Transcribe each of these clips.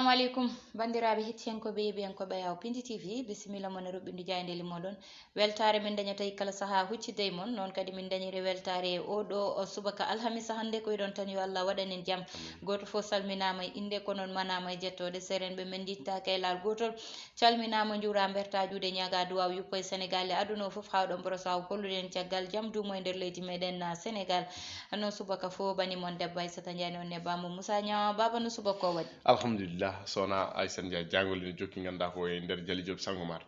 assalamu alaikum bandiraɓe hettiyankoɓe ɓiyankoɓe yaw Piindi TV bisimilla moon e roɓɓindu jayndeli moɗon weltare min dañata kala saaha huccide e moon noon kadi min dañiri weltare oɗo subaka alhamisa hannde ko wiɗon tan yo Allah waɗanen jaam goto fof salminama e inde ko noon manama e jettode serenɓe men jittaka e laal gotol calminama juura berta juuɗe ñaga duwaw yuppo e Sénégal e aduna o foof hawɗon brosaw holluden caggal jaam dumo e nder leydi meɗen Sénégal noon subaka fo banimon debbo Aissata Ndiaye on nebamo Moussa Niang baba no subaka o waɗi alhamdulillah sona Aissata Ndiaye jangol ene jokki ganda ko e nder Jali Jobe Sangomar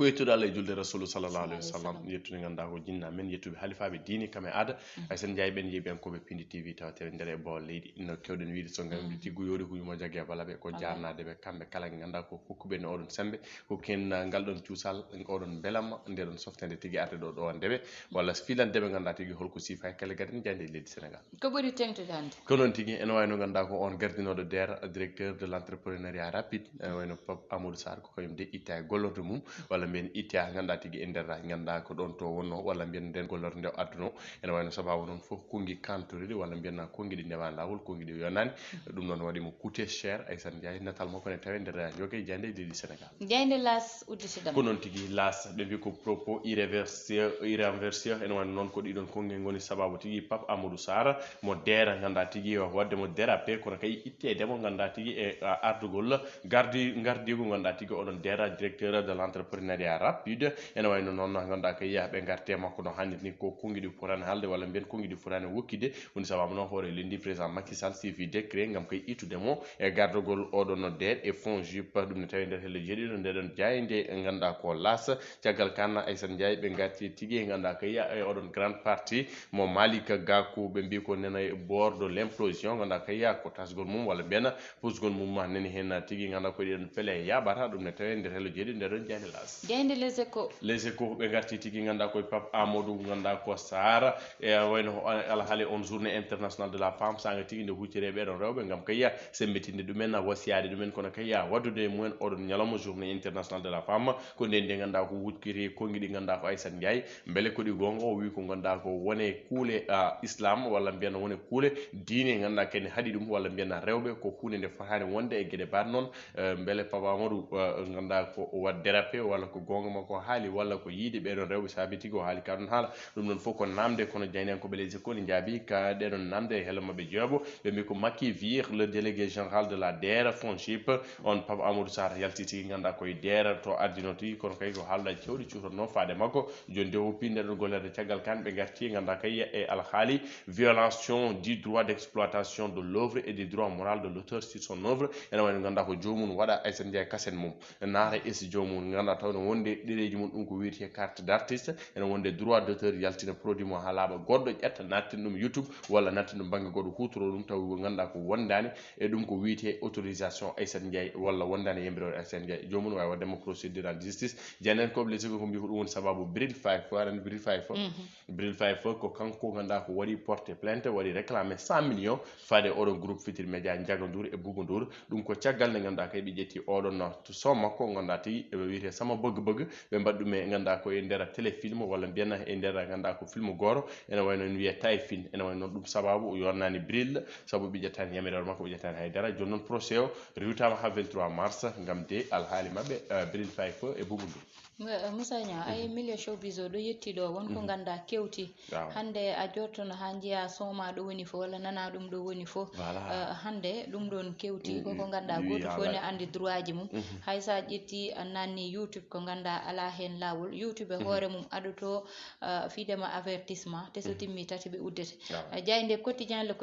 ko yettude Allah e julde rasulu sallallahu alaihi wasallam yettude ganda ko jinna men yettuɓe halifaɓe diini kame aada Aissata Ndiaye ɓen yeeɓiyankoɓe Piindi TV tawatere nder e bawol leydi no kewɗen wiide so gam tiggu yoori ko yuma jaggue balaɓe ko jarnadeɓe kamɓe kala ganda ko hokkuɓe no oɗon sembe ko ken ngal ɗon cuusal oɗon beelamma nde ɗon softede tigui arde ɗo ndeɓe walla filandeɓe ganda tigui holko sifa kala gaden jande e leydi Sénégal ko ɓuri tengtude hande ko noon tigui ene wayno ganda ko on gardinoɗo DER directeur de l'entrepreneuriat rapide ene wayno Pape Amadou Sarr ko kañum de itta e gollordo mum walla mbiyen itta ganda tigui e nder ganda ko ɗon to wonno walla mbiyen nden gollordo nde adduno ene wayno sababu noon foof kongi kantoride walla mbiyen kongi ɗi ndewa lawol kongi ɗi yonani ɗum noon waɗimo coûté cher Aissata Ndiaye natal makko ne tawe nder jogue jande e leydi Sénégal jayde las udditidam ko noon tigui las ɓe mbi ko propos irréversible ene wayno noon ko ɗiɗon kongi goni sababu tigui Pape Amadou Sarr mo DER ganda tigui wadde mo dérapé kono kay ittedemo ganda tigui e ardugol gardigo ganda tigui oɗon DER directeur de l'entrepreneuriat rapide ene wayno noon ganda kay ɓe garte makko no hanniri ni ko kongi ɗi fotani haalde walla mbiyen kongi ɗi fotani wokkide woni sababu noon hoore lendi président Macky Sall sifi décret gam kay ittudemo e gardugol oɗon DER e fonds JUP ɗum ne tawi nder helle jeeɗiɗo ndeɗon jayde ganda ko las caggal kanna Aissata Ndiaye ɓe garti tigui ganda kay e oɗon grande partie mo Malika Gakou ɓe mbi ko nena e bord de l'implosion ganda kay ko tasgol mum walla mbiyen pusgol mum nani hen tigui ganda ko ɗiɗon feele yaɓata ɗum ne tawi nder helle jeeɗiɗo ndeɗon jayde las jayde les échos ɓe garti tigui ganda koye Pape Amadou ganda ko Sarr e wayno alhaali on journée internationale de la femme sanga tigui nde huccire ɓeɗon rewɓe gam kay sembitinde ɗumen wasiyade ɗumen kono kay waddude e mumen oɗon ñalawma journée internationale de la femme ko nden nde ganda ko wukkiri kongi ɗi ganda ko Aissata Ndiaye beele ko ɗi gonga o wi ko ganda ko wone kuule islam walla mbiyen wone kuule diine ganda kene haaɗi ɗum walla mbiyen rewɓe ko hunde nde fotani wonde e gueɗe baɗe noon beele Pape Amadou ganda ko wat dérapé walla ko gonga makko haali walla ko yiide ɓeɗon rewɓe saabi tigui o haali ka ɗon haala ɗum ɗon foof ko namde kono jayniyankoɓe les écoles ne jaabi ka ɗeɗon namde e hello mabɓe jeeɓo ɓe mbi ko Macky vire le délégué général de la DER fonds JUP on Pape Amadou Sarr yalti tigui ganda koye DER to ardino tigui kono kay ko haalɗa cewɗi cuutatno faade makko joni de woppi ndeɗon gollerde caggal kan ɓe garti ganda kay e alhaali violation du droit d'exploitation de l'œuvre et du droit moral de l'auteur sur son œuvre ene wayno ganda ko jomum waɗa Aissata Ndiaye kasen mum naata esi jomum ganda tawno wonde ɗereji mum ɗum ko wiyete carte d'artiste ene wonde droit d'auteur yaltina produit mo ha laaɓa goɗɗo ƴetta nattina ɗum YouTube walla nattina ɗum banggue goɗɗo hutoro ɗum taw ganda ko wondani e ɗum ko wiyete autorisation Aissata Ndiaye walla wondani yembirore Aissata Ndiaye jomum wawi waddemo procédure en justice janen koɓe les ko mbi ko ɗum woni sababu Bril Faye fo aɗa Bril Faye fo Bril Faye fo ko kanko ganda ko waɗi porté plainte waɗi réclamé 100 millions faade oɗon groupe Futurs Médias Ndiaga Ndour e Bouba Ndour ɗum ko caggal nde ganda kay ɓe ƴetti oɗon to som makko ganda tigui ɓe wiyete sama bëgg ɓe mbaɗi ɗum e ganda ko e nder téléfilm walla mbiyen e nder ganda ko film goro ene wayno en wiye tay film ene wayno ɗum sababu o yonnani Bril saabu ɓe ƴettani yamirore makko ɓe ƴettani haydara joni noon procès o rewtama ha 23 mars gam de alhaali mabɓe Bril Faye fo e Bouba Ndour Moussa Niang ay milieu showbiz o ɗo yettiɗo wonko ganda kewti hande a jottono ha jiiya soma ɗo woni fo walla nana ɗum ɗo woni fo hande ɗum ɗon kewti koko ganda goto fo ne andi droit ji mum hay sa ƴetti nanni YouTube ko ganda ala hen lawol YouTube e hoore mum aɗoto fidema avertissement te so timmi tati ɓe uddete jayde quotidien le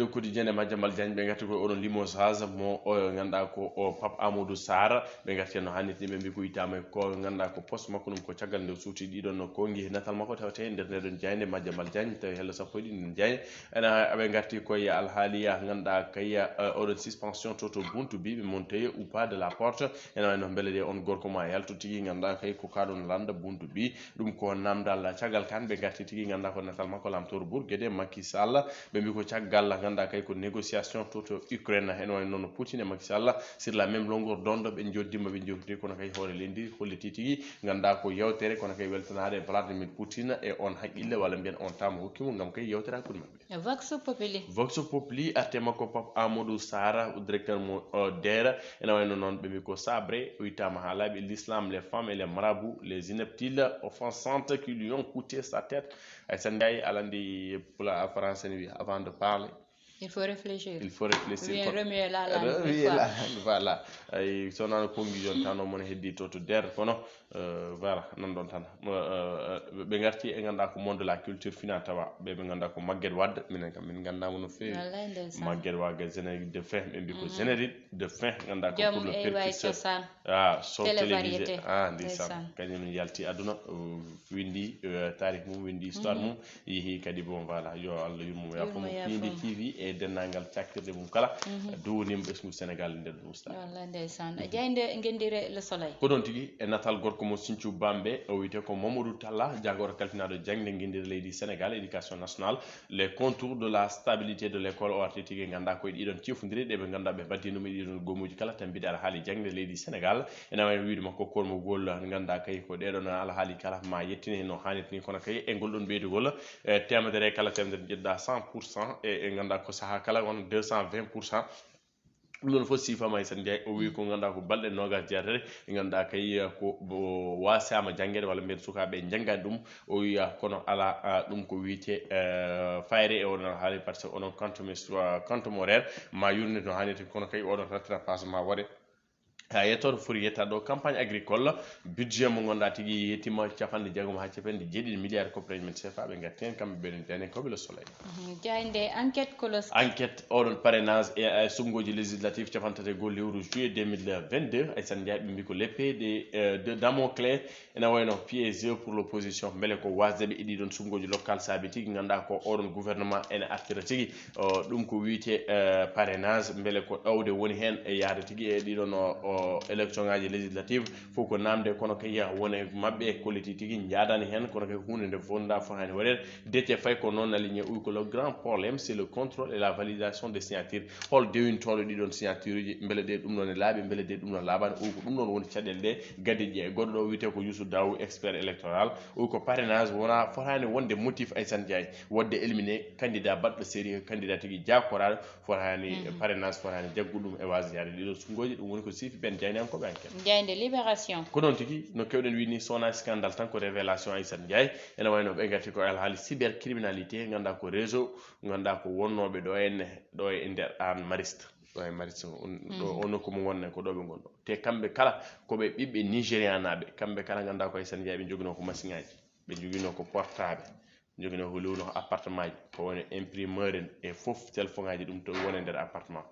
quotidien e Madiambal Diagne ɓe garti koye oɗon limogeage mo ganda ko o Pape Amadou Sarr ɓe garti no hanniti ɓe mbi ko yitama ko ganda ko poste makko ɗum ko caggal nde suuti ɗiɗon no kongi natal makko tawate nder ndeɗon jayde Madiambal Diagne tawi hello sappo e ɗiɗi nden jayde ene aɓe garti koye alhaaliya ganda kay oɗon suspension toto buntu bi ɓe monté ou pas de la porte ene wayno beele de on gorko ma yalto tigui ganda kay ko kaɗon landa buntu bi ɗum ko namdal caggal kan ɓe garti tigui ganda ko natal makko lamtoro Bourguédé Macky Sall ɓe mbi ko caggal ganda kay ko négociation toto Ukraine ene wayno noon Poutine e Macky Sall sur la même longueur d'onde ɓe joddima ɓe jewtidi kono kay hoore lendi holliti tigi ganda ko yewtere kono kay weltanade Vladimir Putin e on haqqille walla mbiyen on tama hokkimo ngam kay yewtere hakkude mabɓe. Vox Populi artema ko Pape Amadou Sara directeur mo DER ene wayno noon ɓe mbi ko sabre witama ha laaɓi l'islam, les femmes et les marabouts, les ineptiles offensantes qui lui ont coûté sa tête. Ay san Ndiaye alandi pula français ni wi avant de parler il faut réfléchir. Il faut réfléchir. Bien remuer la langue. Remuer la langue, voilà. Ay sonano kongi jon tan mon heddi to DER kono voilà non don tan be ngarti e ganda ko monde de la culture fina tawa be ganda ko Maguette Wade minen kam min ganda mo fewi Maguette Wade générique de fin be ko générique de fin ganda ko pour le percusseur so télévisé ndisan kanyum yalti aduna windi tarikh mum windi histoire mum yehi kadi bon voilà yo Allah yurmo ya famo Piindi TV e dennangal cakkirde mum kala duwonim ɓesgu Sénégal nder usta wallahi ndeysan jeyde ngendire le soleil ko don tigi e natal gorko mo Sinthiou Bambe o wiyete ko Mamadou Talla jagoro kalfinaɗo jangde ngendire leydi Sénégal éducation nationale les contours de la stabilité de l'école o arti tigi ganda koye ɗiɗon cifodiri ɗe ɓe ganda ɓe baddinuma ɗiɗon gomuji kala tan mbiɗa alhaali jangde leydi Sénégal ene wayno wiide makko kormogol ganda kay ko ɗeɗon alhaali kala ma yettine no hannirta ni kono kay e ngol ɗon ɓeydugol temedere kala temedere jeɗɗa 100% e ganda ko saaha kala won 220%. ɗum ɗon fof sifama e Sane Ndiaye o wi ko ganduɗa ko balɗe nogas jeetere e ganduɗa kay ko wasama jangguede walla mbiyen sukaɓe janggani ɗum o wiya kono ala ɗum ko wiyete fayre e oɗon haali par ce que onon compte horaire ma yurnide no hannirta kono kay oɗon rattrapage ma waɗe ha yettoto foti yetta ɗo campagne agricole budget mo gonɗa tigui yettima capanɗe jeegom ha capanɗe jeeɗiɗi milliard coprage men CFA ɓe gatti hen kamɓe ɓenen dene koɓe le soleil jayde enquête kolos enquête oɗon parrainage e sumgoji législatif capantati go lewru juillet 2022 ay Sane Ndiaye ɓe mbi ko l'épée de Damoclès ene wayno piégé pour l'opposition beele ko wasdeɓe e ɗiɗon sumgoji local saabi tigui ganduɗa ko oɗon gouvernement ene artira tigui ɗum ko wiyete parrainage beele ko ɗawde woni hen e yaade tigui e ɗiɗon élection ngaji législative fof ko namde kono kay wone mabɓe e kolliti tigui jaadani hen kono kay hunde nde fonda fo hani waɗede Déthié Faye ko non aligné uy ko le grand problème c'est le contrôle et la validation des signatures hol dewintoɗo ɗiɗon signature uji beele ɗe ɗum ɗon e laaɓi beele ɗe ɗum ɗon laaɓani uy ko ɗum ɗon woni caɗele ɗe gaddi ƴe goɗɗo ɗo wiyete ko Youssou Daw expert électoral uy ko parrainage wona fotani wonde motif Aissane Ndiaye wadde éliminé candidat baɗɗo série candidat tigui jakoraɗo fotani parrainage fotani jagguɗum e wasde yaade ɗiɗon sungoji ɗum woni ko sifi ɓen jayniyankoɓe enquête jayde libération ko noon tigui no kewɗen wini sona scandale tan ko révélation Aissane Ndiaye ene wayno ɓe gatti ko alhaali cybercriminalité ganda ko réseau ganda ko wonnoɓe ɗo e nder an mariste ɗo e mariste ɗo o nokku mo wonne ko ɗo ɓe gonɗo te kamɓe kala koɓe ɓiɓɓe nigérian naɓe kamɓe kala ganda ko Aissane Ndiaye ɓe joguino ko machine ngaji ɓe joguino ko portable joguino ko lewno appartement ji ko woni imprimeur en e foof téléphone ngaji ɗum to woni nder appartement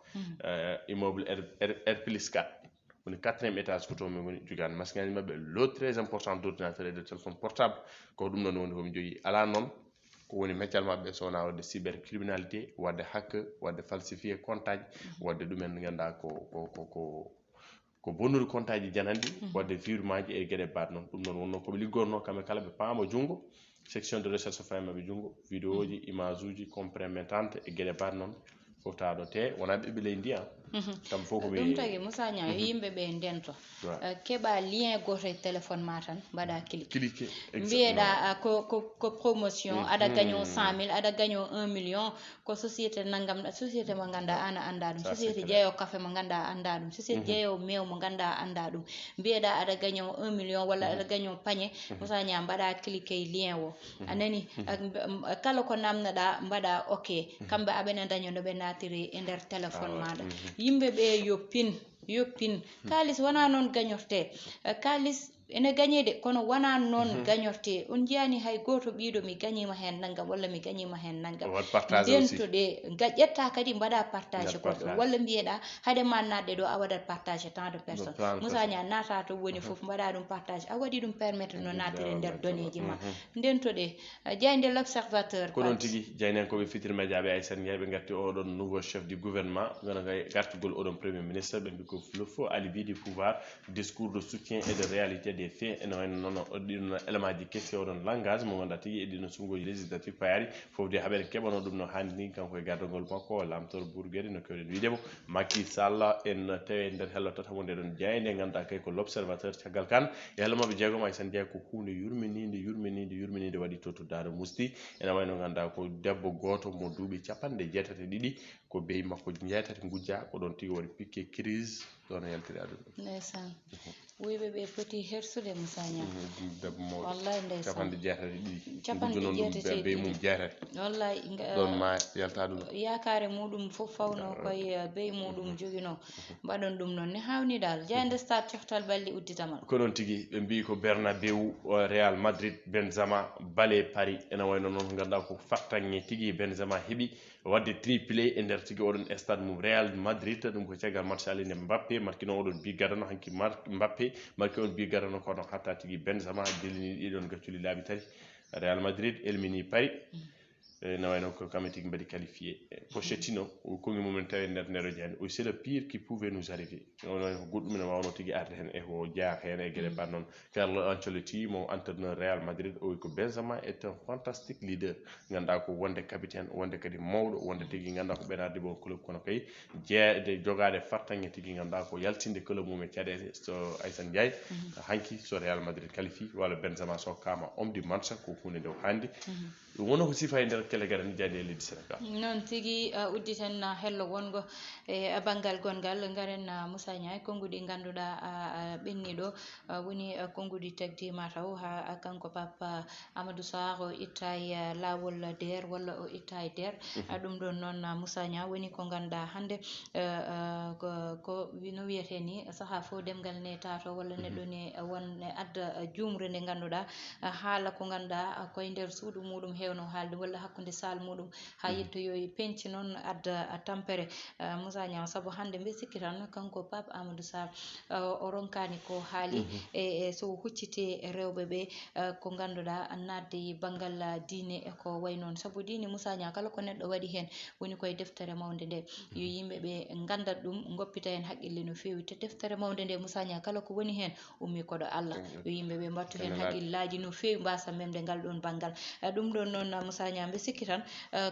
immeuble R plus 4 woni 4e étage ko to min woni jogani machine ngaji mabɓe lot très important d'ordinateur et de téléphone portable ko ɗum ɗon woni komi jogui ala noon ko woni meccal mabɓe sowona wadde cybercriminalité wadde hakke wadde falsifié compte aji wadde ɗumen ganda ko bonnude compte aji janandi wadde virement ji e gueɗe baɗe noon ɗum noon wonno koɓe liggorno kamɓe kala ɓe paama junggo section de recherche faye mabɓe junggo vidéo ji image uji compromettante e gueɗe baɗe noon fof tawaɗo te wona ɓiɓɓe leydi kam fof ko ɗum tagi Moussa Niang yo yimɓe ɓe ndento keɓa lien goto e téléphone ma tan mbaɗa cliqué mbiyeɗa ko promotion aɗa gagno 100 000 aɗa gagno 1 million ko société naggam société mo ganda ana anda ɗum société jeeyo café mo ganda anda ɗum société jeeyo mew mo ganda anda ɗum mbiyeɗa aɗa gagno 1 million walla aɗa gagno pañe Moussa Niang mbaɗa cliqué lien o anani kala ko namnoɗa mbaɗa ok kamɓe aɓene daño no ɓe natiri e nder téléphone maɗa yimɓe ɓe yoppin kalis wona noon gañorte kalis ene gañede kono wona noon gañorte on jiyani hay goto ɓiɗo mi gañima hen naggam walla mi gañima hen naggam dentoɗe ƴetta kadi mbaɗa partage goɗɗo walla mbiyeɗa haade ma natde ɗo a waɗat partage tant de personnes Moussa Niang nata to woni foof mbaɗa ɗum partage a waɗi ɗum permettre no natire nder donnéji ma dentoɗe jeyde l'observateur ko ɗon tigui jeynenkoɓe Futurs Médias ɓe Aissane Ndiaye ɓe gatti oɗon nouveau chef du gouvernement gona gartugol oɗon premier ministre ɓe mbi ko le faux alibi du pouvoir discours de soutien et de réalité des faits ene wayno noon ɗin élément ji kesi oɗon langage mo ganduɗa tigui eɗino sungoji législatif payari foof de haɓere keɓano ɗum no hanni ni kanko e gardogol makko lamtoro Bourgueɗe no kewɗen widemo Macky Sall en tawi nder hello tatamo nde ɗon jeyde ganduɗa kay ko l'observateur caggal kan e hello mabɓe jeegom Aissane Ndiaye ko hunde yurminide waɗi to Daara Musti ene wayno ganduɗa ko debbo goto mo duuɓi 82 ko beyi makko jeetati gujja ko ɗon tigui waɗi piqué crise ɗon e yaltiri aduna ndeysan wuyɓe ɓe poti hersude Moussa debbo mawɗo wallahi ndeysan 82 gujjo noon ɗum beyi mum jeetati wallahi ɗon ma yalta aduna yakare muɗum fof fawno koye beyi muɗum joguino mbaɗon ɗum noon ne hawni dal jeyde stade coftal balɗe udditamal ko noon tigui ɓe mbi ko Bernabéu Real Madrid Benzema Bale Paris ene wayno noon ganduɗa ko fattange tigui Benzema heeɓi wadde triplé e nder tigui oɗon stade mum Real Madrid ɗum ko caggal match alinde Mbappé marquino oɗon bi gadano hanki Mbappé marqué on bi gadano kono hatta tigui Benzema delini ɗiɗon gacculi laaɓi tati Real Madrid elmini Paris ne wayno ko kamɓe tigui mbaɗi qualifié Pochettino kongi mumen tawi nder neɗɗo jani c'est le pire qui pouvait nous arriver on ko goɗɗum ene wawno tigui arde hen e ko jaa hen e gueɗe ban noon Carlo Ancelotti mo entraîneur Real Madrid o wi ko Benzema est un fantastique leader ganduɗa ko wonde capitaine wonde kadi mawɗo wonde tigui ganduɗa ko ɓeɗade bon club kono kay jeede jogade fartange tigui ganduɗa ko yaltinde club mum e caɗele so Aissane Ndiaye hanki so Real Madrid qualifie walla Benzema so kama homme du match ko hunde nde handi ɗum woni ko sifa e nder kele gaɗa jaadi e leydi Sénégal noon tigui udditen hello wongo e banggal gongal garen Moussa Ndiaye konnguɗi ganduɗa ɓenni ɗo woni konnguɗi tagdima taw ha kanko Papa Amadou Sarr o itta e lawol DER walla o itta e DER ɗum ɗon noon Moussa Ndiaye woni ko ganduɗa hande ko no wiyete ni saaha fo demgal ne tato walla neɗɗo ne won adda jumre nde ganduɗa haala ko ganduɗa koye nder suudu muɗum hewno haalde walla hakkude sal muɗum ha yettoyoyi penci noon adda tampere Moussa Ndiaye saabu hande mbi sikki tan kanko Pape Amadou Sarr o ronkani ko haali e so huccite rewɓeɓe ko ganduɗa nadde banggal diine e ko way noon saabu diine Moussa Ndiaye kala ko neɗɗo waɗi hen woni koye deftere mawde nde yo yimɓeɓe gandat ɗum goppita hen haqqille no fewi te deftere mawde nde Moussa Ndiaye kala ko woni hen ummi koɗo Allah yo yimɓeɓe mbattu hen haqqillaji no fewi mbasa memde ngal ɗon banggal ɗum ɗon noon Moussa Ndiaye mbi sikki tan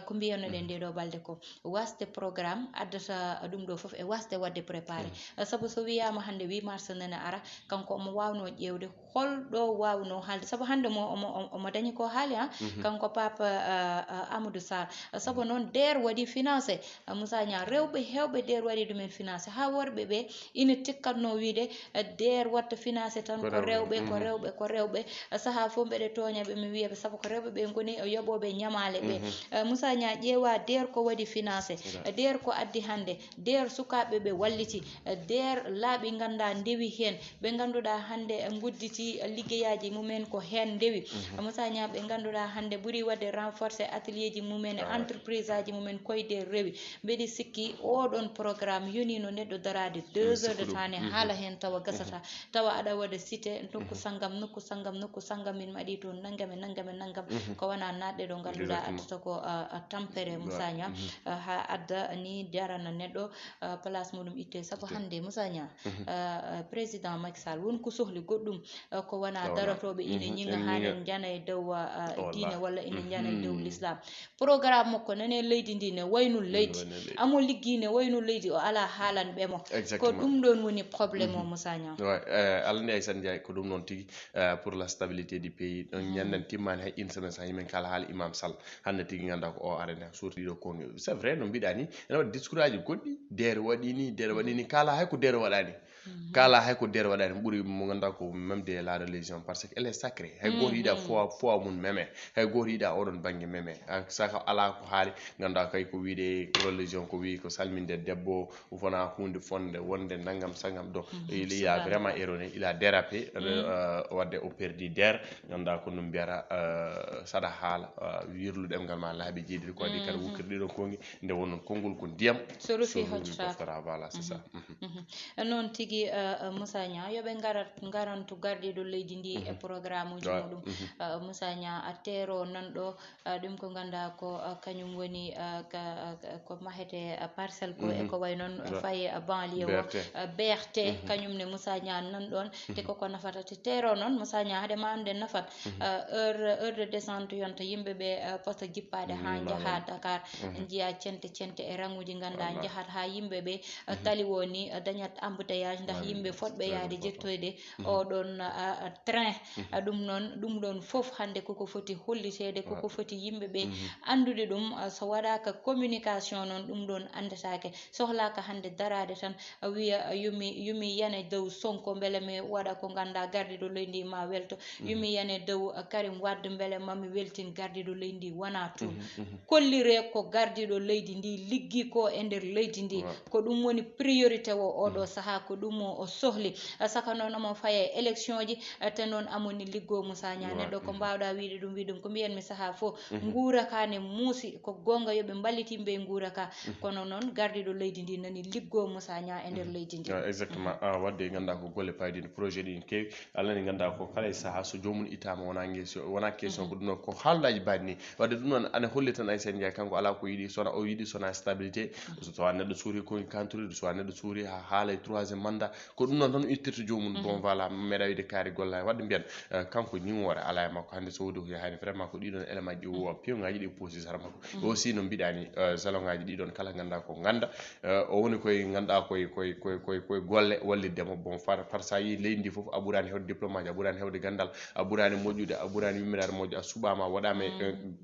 ko mbiyanoɗen nde ɗo balɗe ko wasde programme addata ɗum ɗo foof e wasde wadde préparé saabu so wiyama hande 8 mars nene ara kanko omo wawno ƴewde holɗo wawno haalde saabu hande omo dañi ko haali ha kanko Papa Amadou Sarr saabu noon DER waɗi financé Moussa Ndiaye rewɓe hewɓe DER waɗi ɗumen financé ha worɓe ɓe ina tikkatno wiide DER watta financé tan ko rewɓe saaha fo mbeɗe toñaɓe mi wiyaɓe saabu ko rewɓe ɓe goni yoɓoɓe ñamale ɓe Moussa Ndiaye ƴeewa DER ko waɗi financé DER ko addi hande DER sukaɓe ɓe walliti DER laaɓi ganda ndewi hen ɓe ganduɗa hande gudditi liggeyaji mumen ko hen ndewi Moussa Ndiaye ɓe ganduɗa hande ɓuuri wadde renforcé atelier ji mumen e entreprise aji mumen koyde rewi mbeɗi sikki oɗon programme yonino neɗɗo darade 2 heures de temps ne haala hen tawa gasata tawa aɗa waɗa cité nokku sangam min maɗi to naggam ko wona natɗe ɗo ganduɗa addata ko tampere Moussa Ndiaye ha adda ni jarana neɗɗo place muɗum itte saabu hande Moussa Ndiaye président Macky Sall won ko sohli goɗɗum ko wona darotoɓe ina ñinga hanen jana e dow diine walla ina jana e dow l'islam programme makko nane leydi ndi ne wayno leydi amo liggi ne wayno leydi o ala haalan ɓemo ko ɗum ɗon woni probléme o Moussa Ndiaye alani Aissane Ndiaye ko ɗum noon tigui pour la stabilité du pays ɗon ñanden timmani hay une semaine sa yimen kala haala Imam Sall hande tigui ganda ko o arene surtout ɗiɗo kongi c'est vrai no mbiɗa ni ene waɗi discours aji goɗɗi DER waɗini kala hay ko DER waɗani kala hay ko DER waɗani ɓuuri mo ganduɗa ko même de la religion parce que elle est sacrée hay goto yiiɗa foi mum meme hay goto yiiɗa oɗon banggue meme saka ala ko haali ganduɗa kay ko wiide religion ko wi ko salminde debbo wona hunde fonde wonde nangam sangam donc il a vraiment erroné il a dérapé wadde o perdi DER ganduɗa ko no mbiyata saɗa haala voilà wirlu demgal ma laabi jeediri ko adi kala wukirdi don kongi nde wonon kongol ko ndiyam so rufi hotata voilà c'est ça non tigi Moussa Nia yobe ngarantu gardiɗo leydi ndi e programme uji muɗum Moussa Nia a tero nanɗo ɗum ko ganda ko kañum woni ko mahete parcelle ko e ko way noon fayi banlieue o BRT kañum ne Moussa Nia nanɗon te koko nafata te tero noon Moussa Nia haade ma ande nafat heure de descente yonta yimɓeɓe posta jippade ha jaaha Dakar jiya cente e ranguji ganda jahat ha yimɓeɓe tali woni dañat embouteillage nda yimɓe fotɓe yaade jettoyde oɗon train ɗum ɗon fof hande koko foti hollitede koko foti yimɓeɓe andude ɗum so waɗaka communication noon ɗum ɗon andetake sohlaka hande darade tan wiya yumi yane dow Sonko beele mi waɗa ko ganda gardiɗo leydi ma welto yumi yane dow Karim Wade beele mami weltin gardiɗo leydi wona toon kollire ko gardiɗo leydi ndi liggi ko e nder leydi ndi ko ɗum woni priorité o oɗo saaha ko ɗum o sohli saka noon omo faye élection ji te noon amoni liggo Moussa Nia neɗɗo ko mbawɗa wiide ɗum wiɗum ko mbiyanmi saaha fo guuraka ne muusi ko gonga yoɓe ballitimɓe e guuraka kono noon gardiɗo leydi ndi nani liggo Moussa Nia e nder leydi ndi exactement wadde ganda ko golle payɗi projet ɗi kewi alani ganda ko kala saaha so jomum itama wona question ko ɗum noon ko haaldaji baɗi ni wadde ɗum noon ana holli tan ay sen jay kanko ala ko yiɗi sona o yiɗi sona stabilité so tawa neɗɗo suuri ko kantouride so neɗɗo suuri ha haala e troisiéme mandat ko ɗum noon tan ittirta jomum bon voilà meeɗa wiide kaari golla wadde mbiyan kanko ñiwore ala e makko hande so wodi ko hani vraiment ko ɗiɗon élément ji o piyoŋaji ɗi posi sara makko aussi no mbiɗani salon ngaji ɗiɗon kala ganda ko ganda o woni koye ganduɗa koye golle wallidemo bon par sa yi leydi ndi foof a ɓuurani hewde diplôme aji a ɓuurani hewde gandal a ɓuurani moƴƴude a ɓuurani yummiraade moƴƴo a suɓama waɗama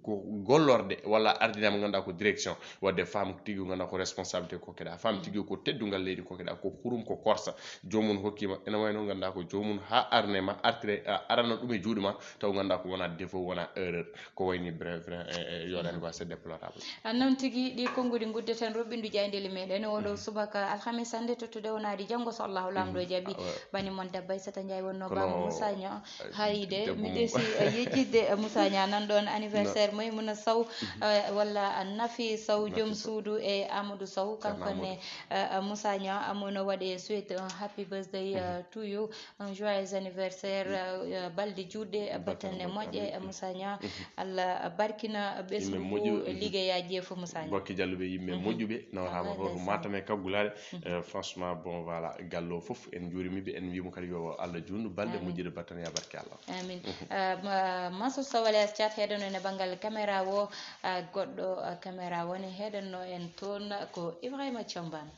ko gollorde walla ardinama ganduɗa ko direction wadde femme tigui ganduɗa ko responsabilité kokkeɗa femme tigui ko teddugal leydi kokkeɗa ko hurum ko korsa jomum hokkima ene wayno ganduɗa ko jomum ha arnema artire arana ɗum e juuɗe ma taw ganduɗa ko wona défaut wona erreur ko wayni bref yoɗani quoi c'est déplorable noon tigui ɗi konngudi guddeten roɓɓindu jayndeli meɗen oɗo subaka alhamis hande tottude wonadi janggo so Allahu lamɗo jaaɓi bani mon debba Aissata Ndiaye wonno bama Moussa Nia hayde mi ɗeesi yejjidde Moussa Nia nanɗon anniversaire Maymuna Sow walla Nafi Sow joom suudu e Amadou Sow kankone Moussa Nia amono waɗe souhaite un happy birthday to you un joyeux anniversaire balɗe juɗɗe battane moƴƴe Moussa Nia Allah barkina ɓesgu fo liggeyaji e fo Moussa Nia bokki jalluɓe yimɓe moƴƴuɓe nawrama to Matam e kaggulade franchement bon voilà gallo foof en juurimiɓe en wimo kadi yo Allah jundu balɗe moƴƴude battane ya barke Allah amin Mansour Sow Alias Thiat heɗano e banggal caméra o goɗɗo caméra woni heɗanno en toon ko Ibrahima Thiambane